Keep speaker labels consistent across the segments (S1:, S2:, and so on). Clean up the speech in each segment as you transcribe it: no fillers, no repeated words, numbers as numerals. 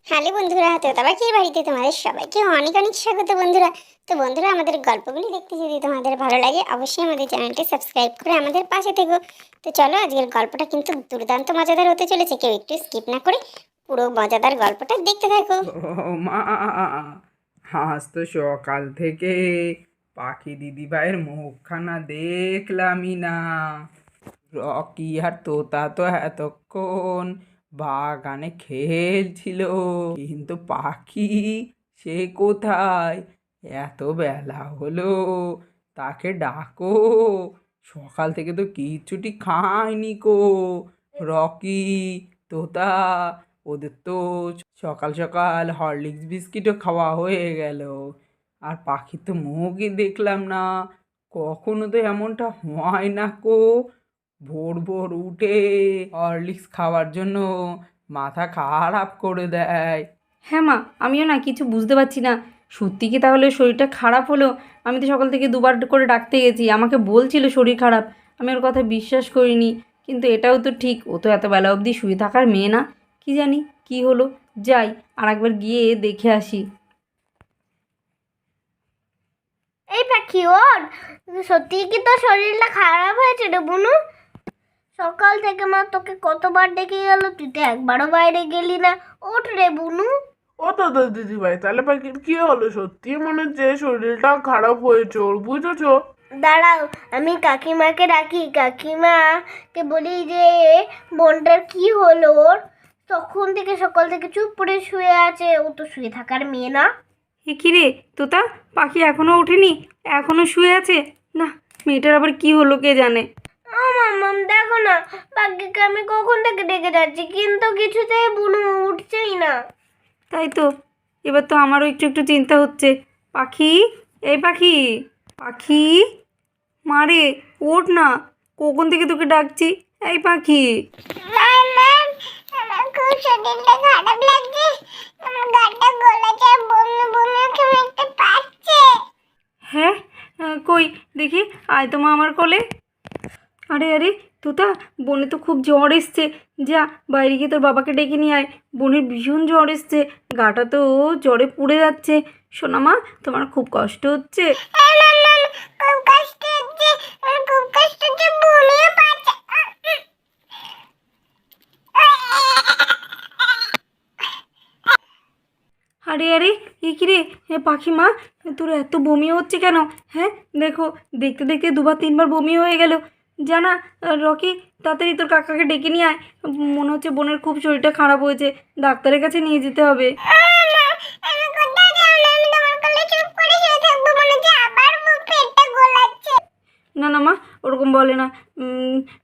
S1: Hello বন্ধুরা, তোতাবাকির বাড়িতে তোমাদের সবাইকে অনেক অনেক স্বাগত বন্ধুরা। তো বন্ধুরা, আমাদের গল্পগুলি দেখতে যদি তোমাদের ভালো লাগে অবশ্যই আমাদের চ্যানেলটি সাবস্ক্রাইব করে আমাদের পাশে থেকো। তো চলো, আজকের গল্পটা কিন্তু দুর্দান্ত মজাদার হতে চলেছে, কেউ একটু স্কিপ না করে পুরো মজাদার গল্পটা দেখতে থাকো।
S2: ও মা, আজ তো সকাল থেকে পাখি দিদিভাইয়ের মুখখানা দেখলামই না। রকি আর তোতা তো এতক্ষণ বাগানে খেলছিল, কিন্তু পাখি সে কোথায়? এত বেলা হলো, তাকে ডাকো। সকাল থেকে তো কিচ্ছুটি খায়নি কো। রকি, তোতা, ওদের তো সকাল সকাল হরলিক্স বিস্কিটও খাওয়া হয়ে গেল, আর পাখির তো মুখই দেখলাম না। কখনো তো এমনটা হয় না কো। ভোর ভোর উঠে হরলিক্স খাওয়ার জন্য মাথা খারাপ করে দেয়।
S3: হ্যাঁ মা, আমিও না কিছু বুঝতে পারছি না। সত্যি কি তাহলে শরীরটা খারাপ হলো? আমি তো সকাল থেকে দুবার করে ডাকতে গেছি, আমাকে বলছিল শরীর খারাপ। আমি ওর কথা বিশ্বাস করিনি, কিন্তু এটাও তো ঠিক, ও তো এত বেলা অবধি শুয়ে থাকার মেয়ে না। কি জানি কি হলো, যাই আর একবার গিয়ে দেখে আসি।
S4: এই পাখি ওর সত্যি কি তোর শরীরটা খারাপ হয়েছে রে বুনু? সকাল থেকে মা তোকে কতবার ডেকে গেল, তুই তো একবারও বাইরে গেলি না। ওঠ রে বুনু।
S5: ও তো দিদি ভাই, তাহলে পাখির কি হলো? সত্যি মনে হচ্ছে শরীরটা খারাপ হয়েছে ওর, বুঝেছো?
S4: দাঁড়াও, আমি কাকিমাকে ডাকি, কাকিমাকে বলি যে বোনটার কি হলো ওর। তখন থেকে সকাল থেকে চুপ করে শুয়ে আছে, ও তো শুয়ে থাকার মেয়ে না।
S3: এ কী রে তোতা, পাখি এখনও ওঠেনি, এখনও শুয়ে আছে? না, মেয়েটার আবার কি হলো কে জানে।
S4: মাম দেখো না, পাখিকে আমি কখন থেকে ডেকে যাচ্ছি, কিন্তু কিছুতেই বুনু উঠছেই না।
S3: তাই তো, এবার তো আমারও একটু একটু চিন্তা হচ্ছে। পাখি, এই পাখি, পাখি, মারে, ওঠ না, কখন থেকে তোকে ডাকছি। এই পাখি।
S1: আমার খুব শরীরটা খারাপ লাগছে, আমার গাটা গলাটা বমি বমি কেমন একটা পাচ্ছে।
S3: হ্যাঁ, কই দেখি, আয় তো মা আমার কোলে। আরে আরে তোতা, বোনে তো খুব জ্বর এসছে, যা বাইরে গিয়ে তোর বাবাকে ডেকে নিয়ে আয়। বোনের ভীষণ জ্বর এসছে, গাটা তো জ্বরে পুড়ে যাচ্ছে। শোনা মা, তোমার খুব কষ্ট হচ্ছে?
S1: খুব কষ্ট হচ্ছে, আমার খুব কষ্ট হচ্ছে, বমিও পাচ্ছে।
S3: আরে আরে, এ কী রে, হে পাখি মা, তোর এত বমি হচ্ছে কেন? হ্যাঁ, দেখো, দেখতে দেখতে দুবার তিনবার বমি হয়ে গেল। জানা রকি, তাড়াতাড়ি তোর কাকাকে ডেকে নিয়ে আয়। মনে হচ্ছে বোনের খুব শরীরটা খারাপ হয়েছে, ডাক্তারের কাছে নিয়ে যেতে হবে।
S1: আমি কোথাও যাবো না, আমি তোমার কোলে চুপ করে শুয়ে থাকবো, মনে হচ্ছে আবার মুখ পেটটা গোলাচ্ছে।
S3: না না মা, ওরকম বলে না।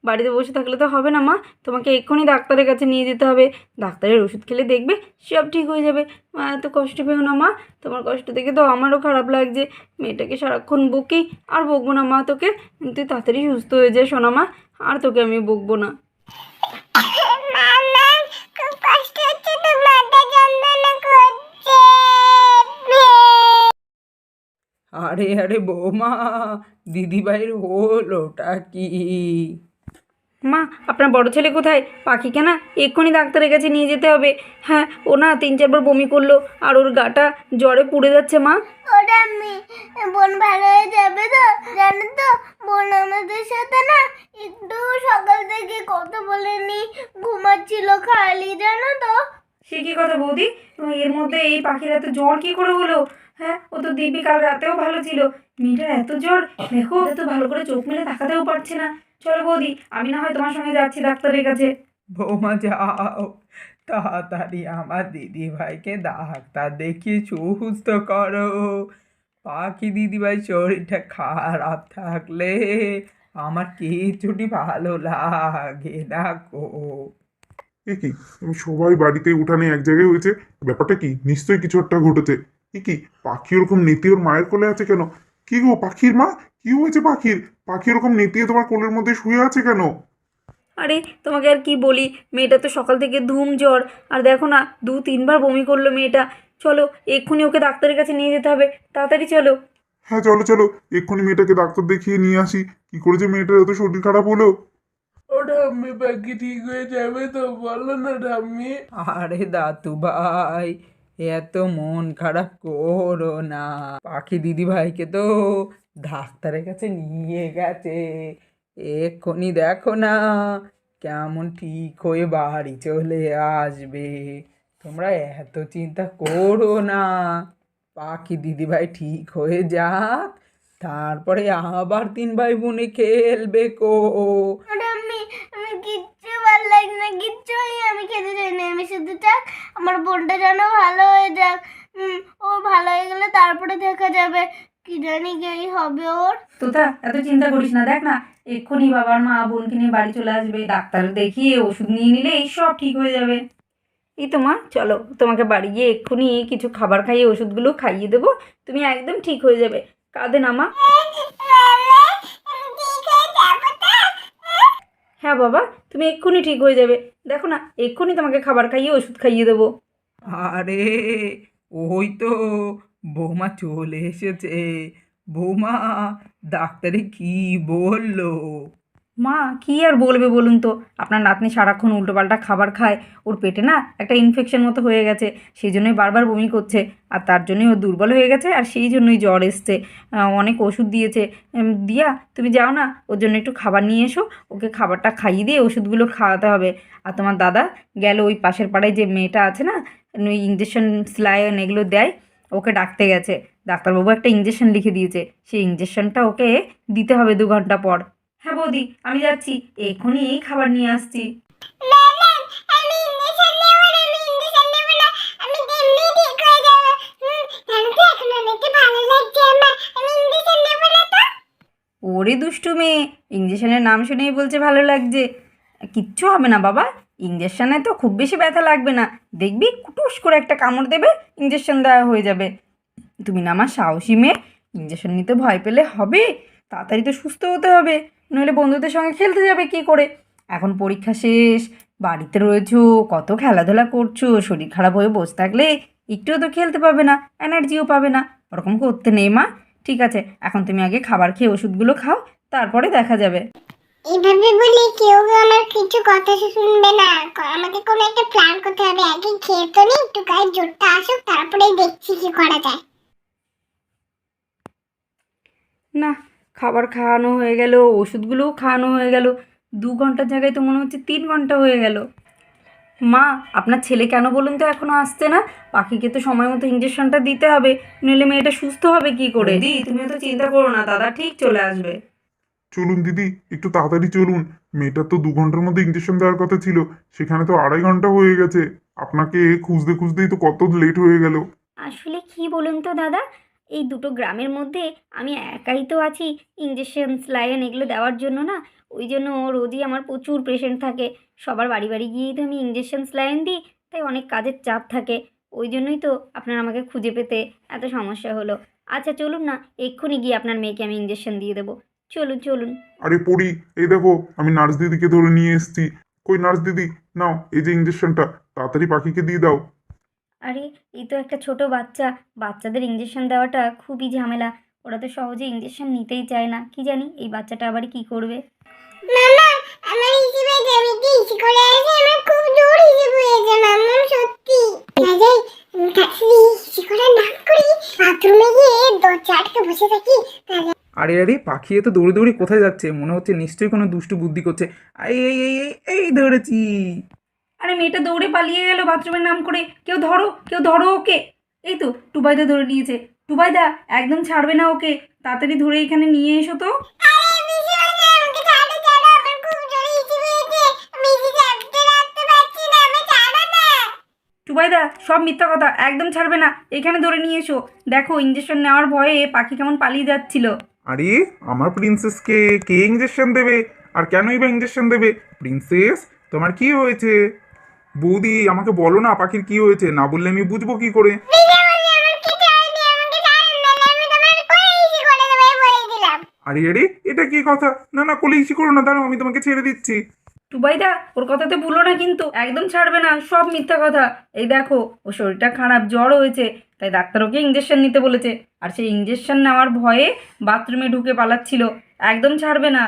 S3: বাড়িতে বসে থাকলে তো হবে না মা, তোমাকে এক্ষুনি ডাক্তারের কাছে নিয়ে যেতে হবে। ডাক্তারের ওষুধ খেলে দেখবে সব ঠিক হয়ে যাবে। মা, এত কষ্ট পেও না মা, তোমার কষ্ট দেখে তো আমারও খারাপ লাগছে। মেয়েটাকে সারাক্ষণ বকি, আর বকবো না মা তোকে। তুই তাড়াতাড়ি সুস্থ হয়ে যায় সোনা মা, আর তোকে আমি বকবো না।
S1: মা, মা, খুব কষ্ট হচ্ছে, তো মাথা যন্ত্রণা করছে।
S2: আরে আরে বৌমা, দিদিভাইয়ের হলোটা কি?
S3: মা, আপনার বড় ছেলে কোথায়? পাখিকে না এক্ষুনি ডাক্তারের কাছে নিয়ে যেতে হবে। হ্যাঁ, ও না 3-4 বার বমি করলো, আর ওর গাটা জ্বরে পুড়ে যাচ্ছে মা।
S4: ওটা আমি, বোন ভালো হয়ে যাবে তো? জানো তো, বোন আমাদের সাথে না একটু সকাল থেকে কথা বলেনি, ঘুমাচ্ছিল খালি, জানো তো।
S3: সে কী কথা বৌদি, এর মধ্যে এই পাখির এত জ্বর কি করে হলো? হ্যাঁ, ও তো দিব্যি কাল রাতেও ভালো ছিল। মেয়েটার এত জ্বর, দেখো এত ভালো করে চোখ মেলে তাকাতেও পারছে না। চলো বৌদি, আমি না হয় তোমার সঙ্গে যাচ্ছি ডাক্তারের কাছে।
S2: বৌমা যাও, তাড়াতাড়ি আমার দিদিভাইকে ডাক্তার দেখিয়ে সুস্থ করো। পাখি দিদিভাই শরীরটা খারাপ থাকলে আমার কিছুটি ভালো লাগে না গো।
S6: এ কি, সবাই বাড়িতে উঠানে এক জায়গায় হয়েছে, ব্যাপারটা কি? নিশ্চয়ই কিছু একটা ঘটেছে। এ কি, পাখি ওরকম নেতিয়ে ওর মায়ের কোলে আছে কেন? কি গো পাখির মা, কি হয়েছে পাখির? পাখি ওরকম নেতিয়ে তোমার কোলের মধ্যে শুয়ে আছে কেন?
S3: আরে তোমাকে আর কি বলি, মেয়েটা তো সকাল থেকে ধুম জ্বর, আর দেখো না 2-3 বার বমি করলো মেয়েটা। চলো, এক্ষুনি ওকে ডাক্তারের কাছে নিয়ে যেতে হবে, তাড়াতাড়ি চলো।
S6: হ্যাঁ চলো চলো, এক্ষুনি মেয়েটাকে ডাক্তার দেখিয়ে নিয়ে আসি। কি করে যে মেয়েটার এত শরীর খারাপ হলো?
S5: ওঠো ঠাম্মি, পাখি ঠিক হয়ে যাবে তো? বলো না ঠাম্মি।
S2: আরে দাতু ভাই, এত মন খারাপ করো না। পাখি দিদি ভাইকে তো ডাক্তারের কাছে নিয়ে গেছে, এক্ষুনি দেখো না কেমন ঠিক হয়ে বাড়ি চলে আসবে। তোমরা এত চিন্তা করো না, পাখি দিদি ভাই ঠিক হয়ে যাক, তারপরে আবার 3 ভাই বোনে খেলবে কো।
S4: আমি আমি কিচ্ছু ভালো লাগে না, কিচ্ছু আমি খেতে চাই না। আমি শুধু চাই আমার বোনটা যেন ভালো হয়ে যাক। ও ভালো হয়ে গেলে তারপরে দেখা যাবে, কি জানি কি হবে ওর।
S3: তোতা এত চিন্তা করিস না, দেখ না এক্ষুনি বাবার মা বোনকে নিয়ে বাড়ি চলে আসবে, ডাক্তার দেখিয়ে ওষুধ নিয়ে নিলে এই সব ঠিক হয়ে যাবে। এই তো মা, চলো তোমাকে বাড়ি গিয়ে এক্ষুনি কিছু খাবার খাইয়ে ওষুধগুলো খাইয়ে দেবো, তুমি একদম ঠিক হয়ে যাবে। কাঁদে না মা। হ্যাঁ বাবা, তুমি এক্ষুনি ঠিক হয়ে যাবে, দেখো না এক্ষুনি তোমাকে খাবার খাইয়ে ওষুধ খাইয়ে দেবো।
S2: আরে ওই তো বৌমা চলে এসেছে। বৌমা, ডাক্তারে কি বললো?
S3: মা কি আর বলবে বলুন তো, আপনার নাতনি সারাক্ষণ উল্টোপাল্টা খাবার খায়, ওর পেটে না একটা ইনফেকশন মতো হয়ে গেছে, সেই জন্যই বারবার বমি করছে, আর তার জন্যই ও দুর্বল হয়ে গেছে, আর সেই জন্যই জ্বর এসছে। অনেক ওষুধ দিয়েছে। দিয়া তুমি যাও না, ওর জন্য একটু খাবার নিয়ে এসো, ওকে খাবারটা খাইয়ে দিয়ে ওষুধগুলো খাওয়াতে হবে। আর তোমার দাদা গেল ওই পাশের পাড়ায় যে মেয়েটা আছে না, ওই ইঞ্জেকশন স্লাইন এগুলো দেয়, ওকে ডাকতে গেছে। ডাক্তারবাবু একটা ইঞ্জেকশন লিখে দিয়েছে, সেই ইঞ্জেকশনটা ওকে দিতে হবে 2 ঘন্টা পর। হ্যাঁ বৌদি, আমি যাচ্ছি, এক্ষুনি এই খাবার নিয়ে আসছি। ওরে দুষ্টু মেয়ে, ইঞ্জেকশনের নাম শুনেই বলছে ভালো লাগছে। কিচ্ছু হবে না বাবা, ইঞ্জেকশনে তো খুব বেশি ব্যথা লাগবে না, দেখবি কুটুস করে একটা কামড় দেবে, ইঞ্জেকশন দেওয়া হয়ে যাবে। তুমি না আমার সাহসী মেয়ে, ইঞ্জেকশন নিতে ভয় পেলে হবে? তাড়াতাড়ি তো সুস্থ হতে হবে, নইলে বন্ধুদের সঙ্গে খেলতে যাবে কি করে? এখন পরীক্ষা শেষ, বাড়িতে রয়েছো, কত খেলাধুলা করছো, শরীর খারাপ হয়ে বসে থাকলে একটুও তো খেলতে পাবে না, এনার্জিও পাবে না, ওরকম করতে নেই মা। ঠিক আছে, এখন তুমি আগে খাবার খেয়ে ওষুধগুলো খাও, তারপরে দেখা যাবে।
S1: এইভাবে বলে কেউ আমার কিছু কথা শুনবে না, আমাকে কোনো একটা প্ল্যান করতে হবে। আগে খেয়ে তো নি, একটু গায়ে জোরটা আসুক, তারপরেই দেখছি কি করা যায়।
S3: না, খাবার খাওয়ানো হয়ে গেল, ওষুধগুলোও খাওয়ানো হয়ে গেল, 2 ঘন্টার জায়গায় তো মনে হচ্ছে 3 ঘন্টা হয়ে গেল। মা, আপনার ছেলে কেন বলুন তো এখনো আসছে না? পাখিকে তো সময় মতো ইঞ্জেকশনটা দিতে হবে, নইলে মেয়েটা সুস্থ হবে কি করে? দি তুমি তো চিন্তা করো না, দাদা ঠিক চলে আসবে।
S6: চলুন দিদি, একটু তাড়াতাড়ি চলুন। মেয়েটার তো 2 ঘন্টার মধ্যে ইঞ্জেকশন দেওয়ার কথা ছিল, সেখানে তো 2.5 ঘন্টা হয়ে গেছে। আপনাকে খুঁজতে খুঁজতেই তো কত লেট হয়ে গেল।
S7: আসলে কি বলুন তো দাদা, এই দুটো গ্রামের মধ্যে আমি একাই তো আছি ইঞ্জেকশন স্লাইন এগুলো দেওয়ার জন্য না। ওই জন্য রোজই আমার প্রচুর পেশেন্ট থাকে, সবার বাড়ি বাড়ি গিয়েই তো আমি ইঞ্জেকশন স্লাইন দিই, তাই অনেক কাজের চাপ থাকে। ওই জন্যই তো আপনার আমাকে খুঁজে পেতে এত সমস্যা হলো। আচ্ছা চলুন না, এক্ষুনি গিয়ে আপনার মেয়েকে আমি ইঞ্জেকশন দিয়ে দেবো। চলুন চলুন।
S6: আরে পড়ি, এই দেখো আমি নার্স দিদিকে ধরে নিয়ে এসেছি। কই নার্স দিদি, নাও এই যে ইঞ্জেকশনটা, তাড়াতাড়ি পাখিকে দিয়ে দাও।
S7: আরে এই তো একটা ছোট বাচ্চা, বাচ্চাদের ইঞ্জেকশন দেওয়াটা খুবই ঝামেলা, ওরা তো সহজে ইঞ্জেকশন নিতেই চায় না, কি জানি এই বাচ্চাটা আবার কি করবে।
S1: মামা, আমার হিসেবে আমি কি ইসি করে আছে, আমার খুব জোর হিসেব হয়েছে মামা, সত্যি। যাই তাড়াতাড়ি ইসি করে না করি, বাথরুমে গিয়ে দরজা আটকে বসে থাকি।
S2: আরে আরে, পাখি এ তো দৌড়ে দৌড়ে কোথায় যাচ্ছে? মনে হচ্ছে নিশ্চয়ই কোনো দুষ্টু বুদ্ধি করছে। এই এই এই এই এই ধরেছি।
S3: আরে মেয়েটা দৌড়ে পালিয়ে গেল বাথরুমের নাম করে, কেউ ধরো, কেউ ধরো ওকে। এই তো টুবাইদা ধরে নিয়েছে, টুবাইদা একদম ছাড়বে না ওকে, তাড়াতাড়ি ধরে এখানে নিয়ে এসো তো। টুবাইদা সব মিথ্যা কথা, একদম ছাড়বে না, এখানে ধরে নিয়ে এসো। দেখো ইঞ্জেকশন নেওয়ার ভয়ে পাখি কেমন পালিয়ে যাচ্ছিল।
S6: আরে আমার প্রিন্সেসকে কে ইঞ্জেকশন দেবে, আর কেনই বা ইঞ্জেকশন দেবে? প্রিন্সেস, তোমার কি হয়েছে? বৌদি আমাকে বলো না পাখির কি হয়েছে, না বললে আমি বুঝবো কি করে? আরে আরে, এটা কি কথা? না না, কলিশি করো না, দাঁড়াও আমি তোমাকে ছেড়ে দিচ্ছি।
S3: টুবাইদা ওর কথাতে ভুলো না কিন্তু, একদম ছাড়বে না, সব মিথ্যা কথা। এই দেখো ওর শরীরটা খারাপ, জ্বর হয়েছে, তাই ডাক্তার ওকে ইঞ্জেকশন নিতে বলেছে, আর সেই ইঞ্জেকশন নেওয়ার ভয়ে বাথরুমে ঢুকে পালাচ্ছিল, একদম ছাড়বে না।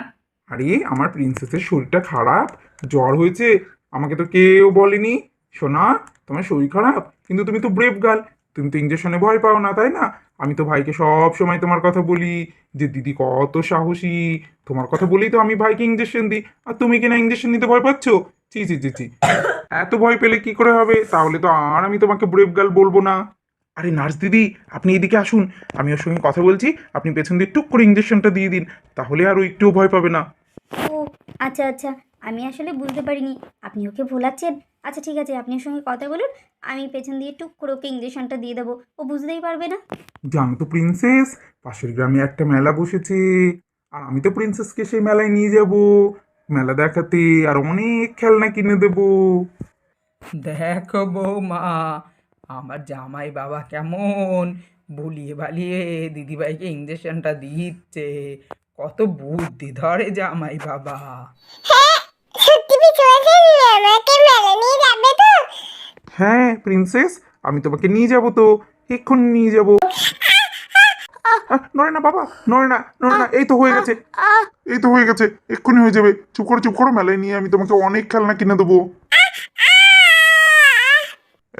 S6: আরে আমার প্রিন্সেসের শরীরটা খারাপ, জ্বর হয়েছে, আমাকে তো কেউ বলেনি। শোনা, তোমার শরীর খারাপ, কিন্তু তুমি তো ব্রেভ গার্ল, তুমি তো ইঞ্জেকশনে ভয় পাও না, তাই না? আমি তো ভাইকে সব সময় তোমার কথা বলি যে দিদি কত সাহসী, তোমার কথা বলেই তো আমি ভাইকে ইঞ্জেকশন দিই, আর তুমি কিনা ইঞ্জেকশন নিতে ভয় পাচ্ছ? ছি ছি ছি ছি, এত ভয় পেলে কি করে হবে? তাহলে তো আর আমি তোমাকে ব্রেভ গার্ল বলবো না। আরে নার্স দিদি, আপনি এদিকে আসুন, আমি ওর সঙ্গে কথা বলছি, আপনি পেছন দিয়ে টুক করে ইঞ্জেকশনটা দিয়ে দিন, তাহলে আর ও একটুও ভয় পাবে না।
S7: ও আচ্ছা আচ্ছা, আমি আসলে বুঝতে পারিনি আপনি ওকে ভোলাচ্ছেন। আচ্ছা ঠিক আছে, আপনি ওর সঙ্গে কথা বলুন, আমি পেছন দিয়ে টুক করে ওকে ইঞ্জেকশনটা দিয়ে দেবো, ও বুঝতেই পারবে না।
S6: জানো তো প্রিন্সেস, পাশের গ্রামে একটা মেলা বসেছে, আর আমি তো প্রিন্সেসকে সেই মেলায় নিয়ে যাব, মেলা দেখাতে, আর অনেক খেলনা কিনে দেবো।
S2: দেখো বৌমা, আমার জামাই বাবা কেমন ভুলিয়ে ভালিয়ে দিদিভাইকে ইঞ্জেকশনটা দিচ্ছে। কত বুদ্ধি ধরে জামাই বাবা।
S1: হ্যাঁ, সত্যি পিছু আমাকে মেলা নিয়ে যাবে তো?
S6: হ্যাঁ প্রিন্সেস, আমি তোমাকে নিয়ে যাব তো, এক্ষুনি নিয়ে যাব। নড়ে না বাবা, নড়ে না, নড়ে না, এই তো হয়ে গেছে, এই তো হয়ে গেছে, এক্ষুনি হয়ে যাবে। চুপ করো চুপ করো, মেলায় নিয়ে আমি তোমাকে অনেক খেলনা কিনে দেবো।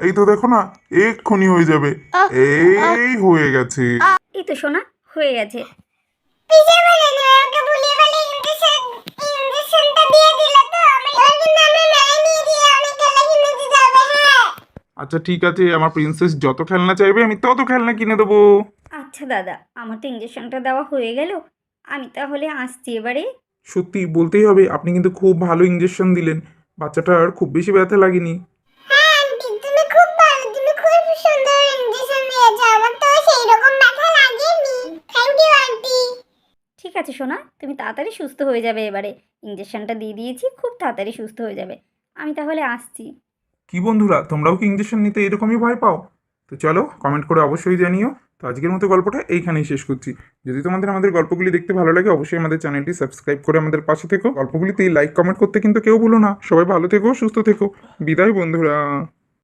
S6: এই তো দেখো না, এক্ষুনি হয়ে যাবে, এই হয়ে গেছে।
S7: এই তো শোনা, হয়ে গেছে।
S1: পিছে বলে না, আমাকে ভুলিয়ে ভালিয়ে ইঞ্জেকশনটা দিয়ে দিল তো, আমি কিন্তু আমরা মেলায় নিয়ে দিয়ে অনেক খেলা কিনে দিতে হবে। হ্যাঁ,
S6: আচ্ছা ঠিক আছে, আমার প্রিন্সেস যত খেলনা চাইবে আমি তত খেলনা কিনে দেবো।
S7: আচ্ছা দাদা, আমার তো ইঞ্জেকশনটা দেওয়া হয়ে গেল, আমি তাহলে আসছি এবারে।
S6: সত্যি বলতেই হবে, আপনি কিন্তু খুব ভালো ইঞ্জেকশন দিলেন, বাচ্চাটার খুব বেশি ব্যথা লাগেনি।
S1: হ্যাঁ আন্টি, তুমি খুব ভালো, তুমি খুব সুন্দর ইঞ্জেকশন দিয়েছো, আমার তো সেই রকম ব্যথা লাগেনি। Thank you aunty.
S7: ঠিক আছে সোনা, তুমি তাড়াতাড়ি সুস্থ হয়ে যাবে এবারে, ইঞ্জেকশনটা দিয়ে দিয়েছি, খুব তাড়াতাড়ি সুস্থ হয়ে যাবে। আমি তাহলে আসছি।
S6: কি বন্ধুরা, তোমরাও কি ইঞ্জেকশন নিতে এরকমই ভয় পাও? তো চলো কমেন্ট করে অবশ্যই জানিও। তো আজকের মতো গল্পটা এইখানেই শেষ করছি। যদি তোমাদের আমাদের গল্পগুলি দেখতে ভালো লাগে, অবশ্যই আমাদের চ্যানেলটি সাবস্ক্রাইব করে আমাদের পাশে থেকো। গল্পগুলিতে লাইক কমেন্ট করতে কিন্তু কেউ ভুলো না। সবাই ভালো থেকো, সুস্থ থেকো। বিদায় বন্ধুরা।